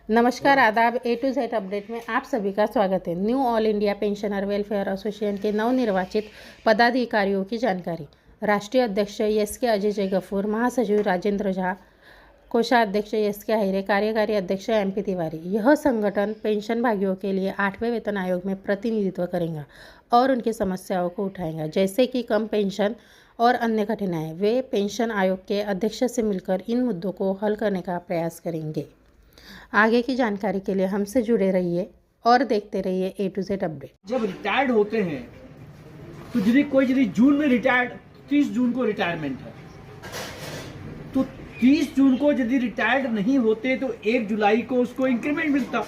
नमस्कार, आदाब। ए to Z update में आप सभी का स्वागत है। Knew all India pensioner welfare association के नवनिर्वाचित पदाधिकारियों की जानकारी। राष्ट्रीय अध्यक्ष एस.के. अजय गफूर, महासचिव राजेंद्र झा, कोषाध्यक्ष एस.के. आहिरे, कार्यकारी अध्यक्ष एम.पी. तिवारी। यह संगठन पेंशनभागियों के लिए 8वें वेतन आयोग में प्रतिनिधित्व करेगा और उनकी समस्याओं को उठाएगा, जैसे कि कम पेंशन और अन्य कठिनाई। वे पेंशन आयोग के अध्यक्ष से मिलकर इन मुद्दों को हल करने का प्रयास करेंगे। आगे की जानकारी के लिए हमसे जुड़े रहिए और देखते रहिए ए टू जेड अपडेट। जब रिटायर्ड होते हैं तो यदि जून में रिटायर्ड, 30 जून को रिटायरमेंट है, तो 30 जून को यदि रिटायर्ड नहीं होते तो 1 जुलाई को उसको इंक्रीमेंट मिलता।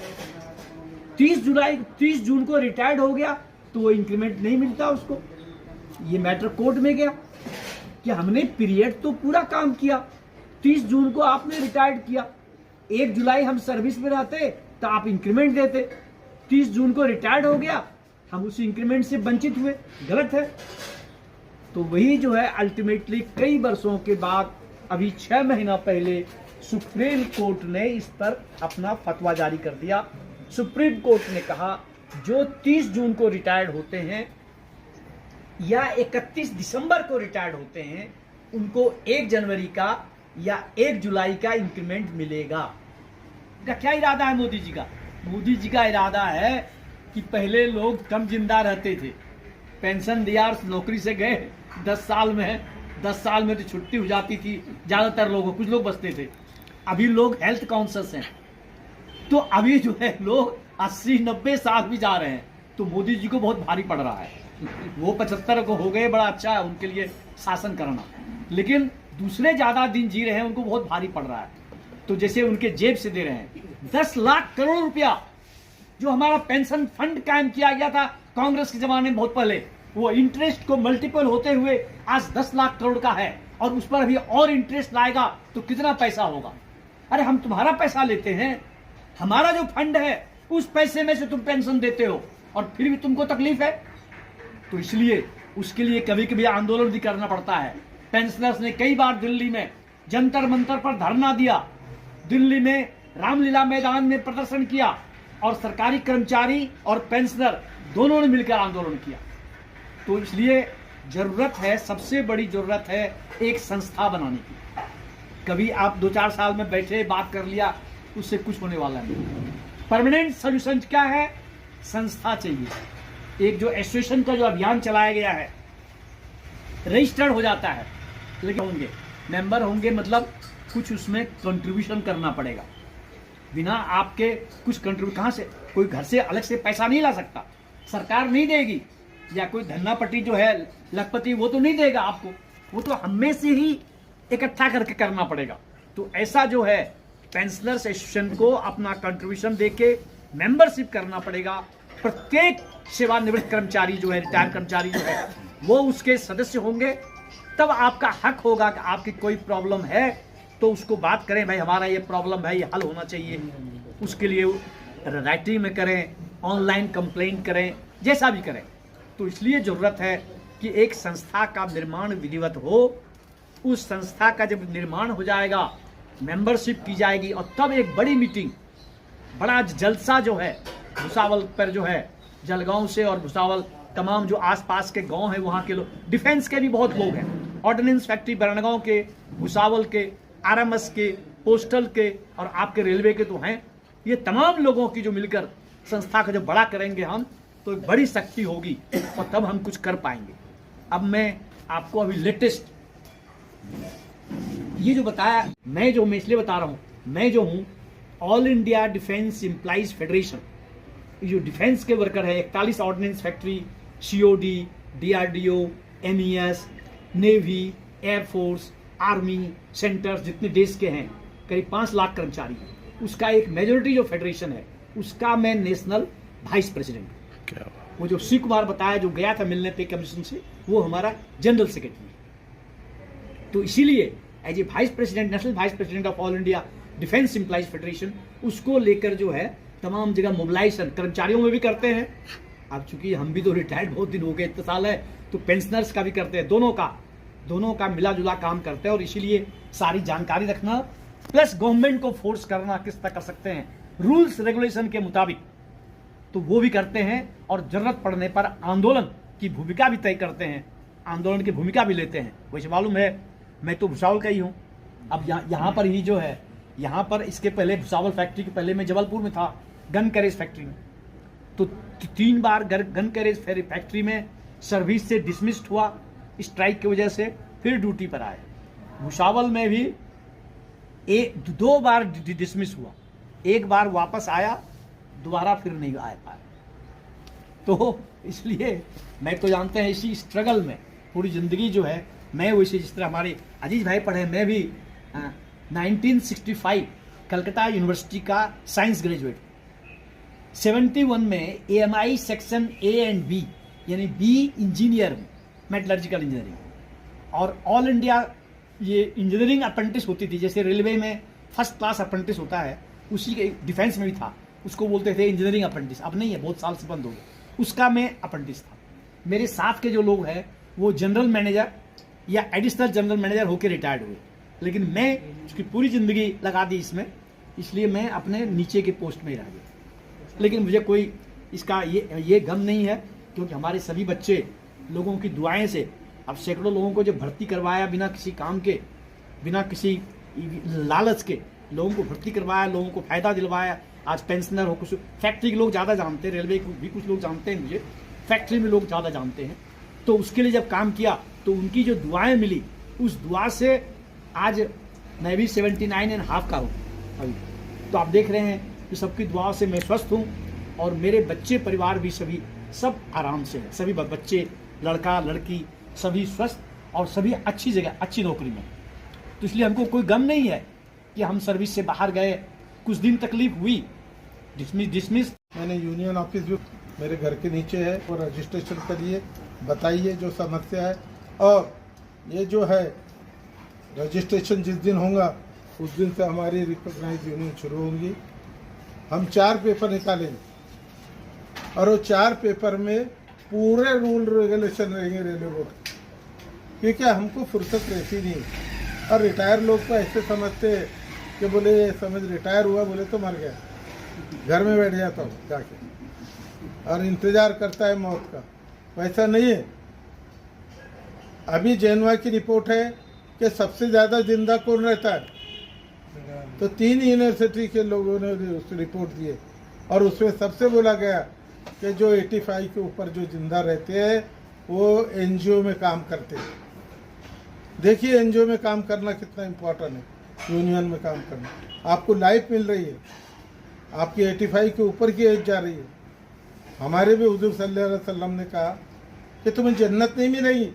30 जून को रिटायर्ड हो गया तो वो इंक्रीमेंट नहीं मिलता उसको। ये मैटर कोर्ट में गया कि हमने पीरियड तो पूरा काम किया, 30 जून को आपने रिटायर्ड किया, 1 जुलाई हम सर्विस में रहते तो आप इंक्रीमेंट देते। 30 जून को रिटायर्ड हो गया, हम उस इंक्रीमेंट से वंचित हुए, गलत है। तो वही जो है अल्टीमेटली कई वर्षों के बाद अभी 6 महीना पहले सुप्रीम कोर्ट ने इस पर अपना फतवा जारी कर दिया। सुप्रीम कोर्ट ने कहा जो 30 जून को रिटायर्ड होते हैं या 31 दिसंबर को रिटायर्ड होते हैं, उनको 1 जनवरी का या 1 जुलाई का इंक्रीमेंट मिलेगा। क्या इरादा है मोदी जी का? मोदी जी का इरादा है कि पहले लोग कम जिंदा रहते थे, पेंशन दिया, नौकरी से गए, 10 साल में तो छुट्टी हो जाती थी ज्यादातर लोगों, कुछ लोग बचते थे। अभी लोग हेल्थ कॉन्शियस हैं, तो अभी जो है लोग 80-90 साल भी जा रहे हैं, तो मोदी जी को बहुत भारी पड़ रहा है। वो 75 को हो गए, बड़ा अच्छा है उनके लिए शासन करना, लेकिन दूसरे ज्यादा दिन जी रहे हैं, उनको बहुत भारी पड़ रहा है। तो जैसे उनके जेब से दे रहे हैं 10 लाख करोड़ रुपया, जो हमारा पेंशन फंड कायम किया गया था कांग्रेस के जमाने में बहुत पहले, वो इंटरेस्ट को मल्टीपल होते हुए आज 10 लाख करोड़ का है, और उस पर अभी और इंटरेस्ट लाएगा तो कितना पैसा होगा। अरे हम तुम्हारा पैसा लेते हैं, हमारा जो फंड है उस पैसे में से तुम पेंशन देते हो, और फिर भी तुमको तकलीफ है। तो इसलिए उसके लिए कभी कभी आंदोलन भी करना पड़ता है। पेंशनर्स ने कई बार दिल्ली में जंतर मंतर पर धरना दिया, दिल्ली में रामलीला मैदान में प्रदर्शन किया, और सरकारी कर्मचारी और पेंशनर दोनों ने मिलकर आंदोलन किया। तो इसलिए जरूरत है, सबसे बड़ी जरूरत है एक संस्था बनाने की। कभी आप 2-4 साल में बैठे बात कर लिया, उससे कुछ होने वाला नहीं। परमानेंट सोल्यूशन क्या है? संस्था चाहिए। एक जो एसोसिएशन का जो अभियान चलाया गया है, रजिस्टर्ड हो जाता है, लेकिन होंगे मेंबर होंगे, मतलब कुछ उसमें कंट्रीब्यूशन करना पड़ेगा। बिना आपके कुछ कंट्रीब्यूट कहां से, कोई घर से अलग से पैसा नहीं ला सकता, सरकार नहीं देगी, या कोई धन्नापट्टी जो है लखपति वो तो नहीं देगा आपको, वो तो हमें से ही इकट्ठा करके करना पड़ेगा। तो ऐसा जो है पेंशनर्स एसोसिएशन को अपना कंट्रीब्यूशन देके मेंबरशिप करना पड़ेगा। प्रत्येक सेवानिवृत्त कर्मचारी जो है, रिटायर कर्मचारी जो है, वो उसके सदस्य होंगे। तब आपका हक होगा कि आपकी कोई प्रॉब्लम है तो उसको बात करें, भाई हमारा ये प्रॉब्लम है, ये हल होना चाहिए। उसके लिए राइटिंग में करें, ऑनलाइन कंप्लेंट करें, जैसा भी करें। तो इसलिए जरूरत है कि एक संस्था का निर्माण विधिवत हो। उस संस्था का जब निर्माण हो जाएगा, मेंबरशिप की जाएगी, और तब एक बड़ी मीटिंग, बड़ा जलसा जो है भुसावल पर जो है, जलगांव से और भुसावल तमाम जो आसपास के गांव हैं वहां के लोग, डिफेंस के भी बहुत लोग हैं, ऑर्डिनेंस फैक्ट्री बरणगांव के, भुसावल के, आरएमएस के, पोस्टल के और आपके रेलवे के तो हैं। ये तमाम लोगों की जो मिलकर संस्था का जो बड़ा करेंगे हम, तो एक बड़ी शक्ति होगी, और तब हम कुछ कर पाएंगे। अब मैं आपको अभी लेटेस्ट ये जो बताया, मैं इसलिए बता रहा हूं, मैं जो हूं all India Defence Employees federation, जो डिफेंस के वर्कर है, 41 ordnance factory, COD, DRDO, MES, navy, air force, army centres, जितने देश के हैं, करीब 5 लाख कर्मचारी हैं, उसका एक मेजोरिटी जो फेडरेशन है, उसका मैं नेशनल वाइस प्रेसिडेंट हूं। वो जो शिव कुमार बताया, जो गया था मिलने पे कमीशन से, वो हमारा जनरल सेक्रेटरी है। तो इसीलिए as a vice president, national vice president of All India Defence Employees Federation, उसको लेकर जो है तमाम जगह मोबिलाइजेशन कर्मचारियों में भी करते हैं। अब चूंकि हम भी तो रिटायर्ड बहुत दिन हो गए, इतने साल है, तो पेंशनर्स का भी करते हैं, दोनों का मिला जुला काम करते हैं। और इसीलिए सारी जानकारी रखना, प्लस गवर्नमेंट को फोर्स करना, किस तरह कर सकते हैं, रूल्स रेगुलेशन के मुताबिक, तो वो भी करते हैं और जरूरत पड़ने पर आंदोलन की भूमिका भी तय करते हैं, आंदोलन की भूमिका भी लेते हैं। वैसे मालूम है मैं तो भुसावल का ही हूँ। अब यहाँ पर ही जो है, यहाँ पर इसके पहले भुसावल फैक्ट्री के पहले मैं जबलपुर में था, गन कैरेज फैक्ट्री में। तो 3 बार गन कैरेज फैक्ट्री में सर्विस से डिसमिस्ड हुआ स्ट्राइक की वजह से, फिर ड्यूटी पर आए। भुसावल में भी 2 बार डिसमिस हुआ, 1 बार वापस आया, दोबारा फिर नहीं आ पाया। तो इसलिए मैं तो जानते हैं इसी स्ट्रगल में पूरी ज़िंदगी जो है, मैं वैसे जिस तरह हमारे अजीज भाई पढ़े, मैं भी 1965 कलकत्ता यूनिवर्सिटी का साइंस ग्रेजुएट, 71 में AMI section A and B यानी B इंजीनियर, मेटलर्जिकल इंजीनियरिंग, और ऑल इंडिया ये इंजीनियरिंग अप्रेंटिस होती थी, जैसे रेलवे में फर्स्ट क्लास अप्रेंटिस होता है, उसी के डिफेंस में भी था, उसको बोलते थे इंजीनियरिंग अप्रेंटिस। अब नहीं है, बहुत साल से बंद हो गया, उसका मैं अप्रेंटिस था। मेरे साथ के जो लोग हैं वो जनरल मैनेजर या एडिशनल जनरल मैनेजर होकर रिटायर्ड हुए, लेकिन मैं उसकी पूरी ज़िंदगी लगा दी इसमें, इसलिए मैं अपने नीचे के पोस्ट में ही रह गया। लेकिन मुझे कोई इसका ये गम नहीं है, क्योंकि हमारे सभी बच्चे लोगों की दुआएं से, अब सैकड़ों लोगों को जो भर्ती करवाया बिना किसी काम के, बिना किसी लालच के, लोगों को भर्ती करवाया, लोगों को फ़ायदा दिलवाया। आज पेंशनर हो, कुछ फैक्ट्री के लोग ज़्यादा जानते हैं, रेलवे को भी कुछ लोग जानते हैं, मुझे फैक्ट्री में लोग ज़्यादा जानते हैं। तो उसके लिए जब काम किया तो उनकी जो दुआएं मिली, उस दुआ से आज मैं भी 79.5 का हूँ अभी। तो आप देख रहे हैं कि सबकी दुआओं से मैं स्वस्थ हूँ, और मेरे बच्चे परिवार भी सभी सब आराम से हैं, सभी बच्चे, लड़का लड़की सभी स्वस्थ और सभी अच्छी जगह, अच्छी नौकरी में। तो इसलिए हमको कोई गम नहीं है कि हम सर्विस से बाहर गए, कुछ दिन तकलीफ हुई, डिसमिस। मैंने यूनियन ऑफिस भी मेरे घर के नीचे है, और रजिस्ट्रेशन करिए, बताइए जो समस्या है, और ये जो है रजिस्ट्रेशन जिस दिन होगा उस दिन से हमारी रिकॉग्नाइज यूनियन शुरू होंगी। हम 4 पेपर निकालेंगे, और वो 4 पेपर में पूरे रूल रेगुलेशन रहेंगे रेलवे बोर्ड, क्योंकि हमको फुर्सत रहती नहीं। और रिटायर लोग को ऐसे समझते हैं कि बोले समझ रिटायर हुआ, बोले तो मर गया, घर में बैठ जाता हूँ जाके, और इंतज़ार करता है मौत का। वैसा नहीं है। अभी जेनवा की रिपोर्ट है कि सबसे ज़्यादा जिंदा कौन रहता है, तो 3 यूनिवर्सिटी के लोगों ने उस रिपोर्ट दी है, और उसमें सबसे बोला गया कि जो 85 के ऊपर जो जिंदा रहते हैं वो एनजीओ में काम करते हैं। देखिए एनजीओ में काम करना कितना इम्पोर्टेंट है, यूनियन में काम करना। आपको लाइफ मिल रही है, आपकी 85 के ऊपर की एज जा रही है। हमारे भी हुजूर सल्लल्लाहु अलैहि वसल्लम ने कहा कि तुम्हें जन्नत नहीं मिलेगी।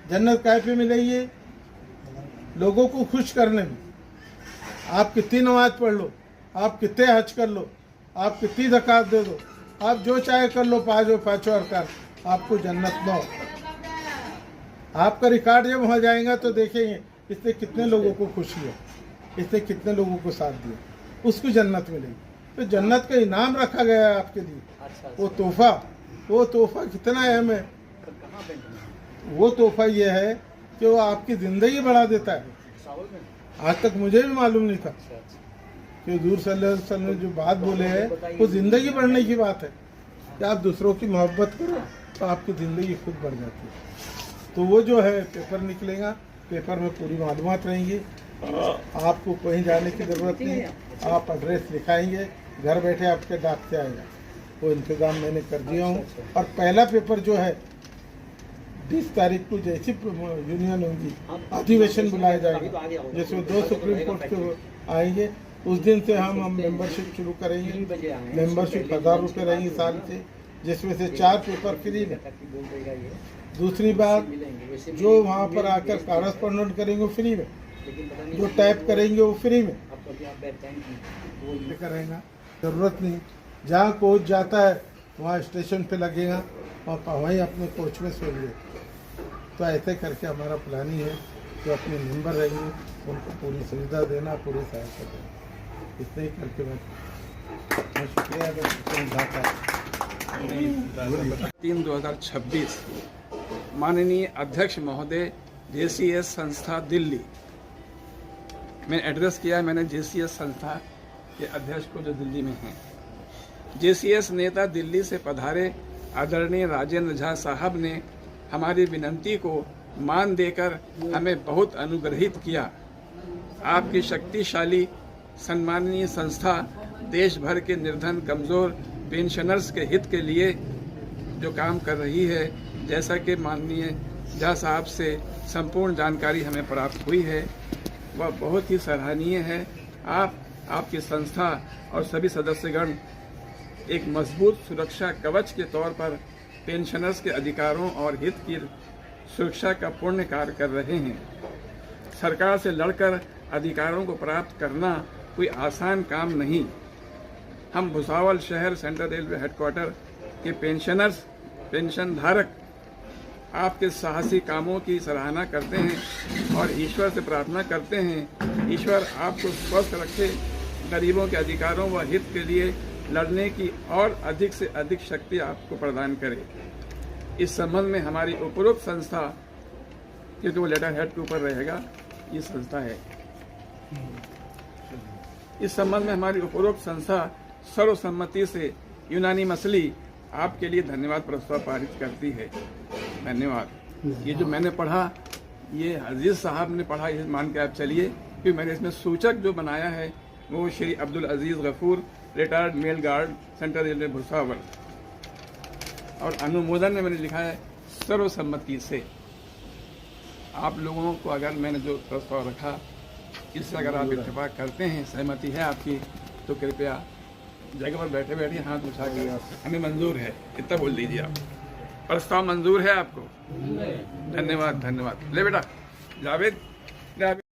जन्नत काय पे मिलेगी? लोगों को खुश करने में। आप कितनी नमाज पढ़ लो, आप कितने हज कर लो, आप कितनी ज़कात दे दो, आप जो चाहे कर लो, पाँचों अरकान, आपको जन्नत न हो। आपका रिकॉर्ड जब हो जाएगा तो देखेंगे इसने कितने लोगों को खुश किया, इसने कितने लोगों को साथ दिया, उसको जन्नत मिलेगी। तो जन्नत का इनाम रखा गया है आपके लिए। वो तोहफा कितना अहम है। वो तोहफा ये है कि वो आपकी ज़िंदगी बढ़ा देता है। आज तक मुझे भी मालूम नहीं था कि हुजूर सल्लल्लाहु अलैहि वसल्लम ने जो बात बोले हैं वो ज़िंदगी बढ़ने की बात है कि आप दूसरों की मोहब्बत करो तो आपकी ज़िंदगी खुद बढ़ जाती है। तो वो जो है पेपर निकलेगा, पेपर में पूरी मालूमात रहेंगी, आपको कहीं जाने की ज़रूरत नहीं। आप एड्रेस लिखाएंगे, घर बैठे आपके डाक से आएगा। वो इंतज़ाम मैंने कर दिया हूँ। और पहला पेपर जो है 20 तारीख को जैसी यूनियन होगी अधिवेशन बुलाया जाएगा, जिसमें 2 सुप्रीम कोर्ट के आएंगे। उस दिन से हम मेंबरशिप शुरू करेंगे। मेंबरशिप 1000 रुपये रहेगी साल से, जिसमें से 4 पेपर फ्री में। दूसरी बात, जो वहाँ पर आकर कॉरेस्पॉन्डेंट करेंगे वो फ्री में, जो टाइप करेंगे वो फ्री में करेगा। ज़रूरत नहीं, जहाँ कोच जाता है वहाँ स्टेशन पे लगेगा और वहीं अपने कोच में सो लिए। तो ऐसे करके हमारा प्लानिंग है कि अपने मेंबर रहेंगे उनको पूरी सुविधा देना, पूरी सहायता देना। इतना ही करके मैं शुक्रिया अदा करता हूँ। 3/2026 माननीय अध्यक्ष महोदय JCS संस्था दिल्ली, मैंने एड्रेस किया है। मैंने JCS संस्था के अध्यक्ष को जो दिल्ली में हैं। जेसीएस नेता दिल्ली से पधारे आदरणीय राजेंद्र झा साहब ने हमारी विनती को मान देकर हमें बहुत अनुग्रहित किया। आपकी शक्तिशाली सम्माननीय संस्था देश भर के निर्धन कमज़ोर पेंशनर्स के हित के लिए जो काम कर रही है, जैसा कि माननीय झा साहब से संपूर्ण जानकारी हमें प्राप्त हुई है, वह बहुत ही सराहनीय है। आपकी संस्था और सभी सदस्यगण एक मजबूत सुरक्षा कवच के तौर पर पेंशनर्स के अधिकारों और हित की सुरक्षा का पुण्य कार्य कर रहे हैं। सरकार से लड़कर अधिकारों को प्राप्त करना कोई आसान काम नहीं। हम भुसावल शहर सेंट्रल रेलवे हेडक्वार्टर के पेंशन धारक आपके साहसी कामों की सराहना करते हैं और ईश्वर से प्रार्थना करते हैं, ईश्वर आपको स्वस्थ रखे, गरीबों के अधिकारों व हित के लिए लड़ने की और अधिक से अधिक शक्ति आपको प्रदान करे। इस संबंध में हमारी उपरोक्त संस्था, क्योंकि वो लेटर हेड के ऊपर रहेगा, ये संस्था है, इस संबंध में हमारी उपरोक्त संस्था सर्वसम्मति से यूनानिमसली आपके लिए धन्यवाद प्रस्ताव पारित करती है। धन्यवाद। ये जो मैंने पढ़ा, ये अजीज साहब ने पढ़ा, ये मान के आप चलिए, क्योंकि मैंने इसमें सूचक जो बनाया है वो Shri Abdul Aziz Gafoor, retired mail guard, central railway Bhusawal, और अनुमोदन में मैंने लिखा है सर्वसम्मति से। आप लोगों को अगर मैंने जो प्रस्ताव रखा, इससे अगर आप इत्तेफाक करते हैं, सहमति है आपकी, तो कृपया जगह पर बैठे बैठे हाथ उठा के हमें मंजूर है, इतना बोल दीजिए आप। प्रस्ताव मंजूर है आपको? धन्यवाद। ले बेटा जावेद।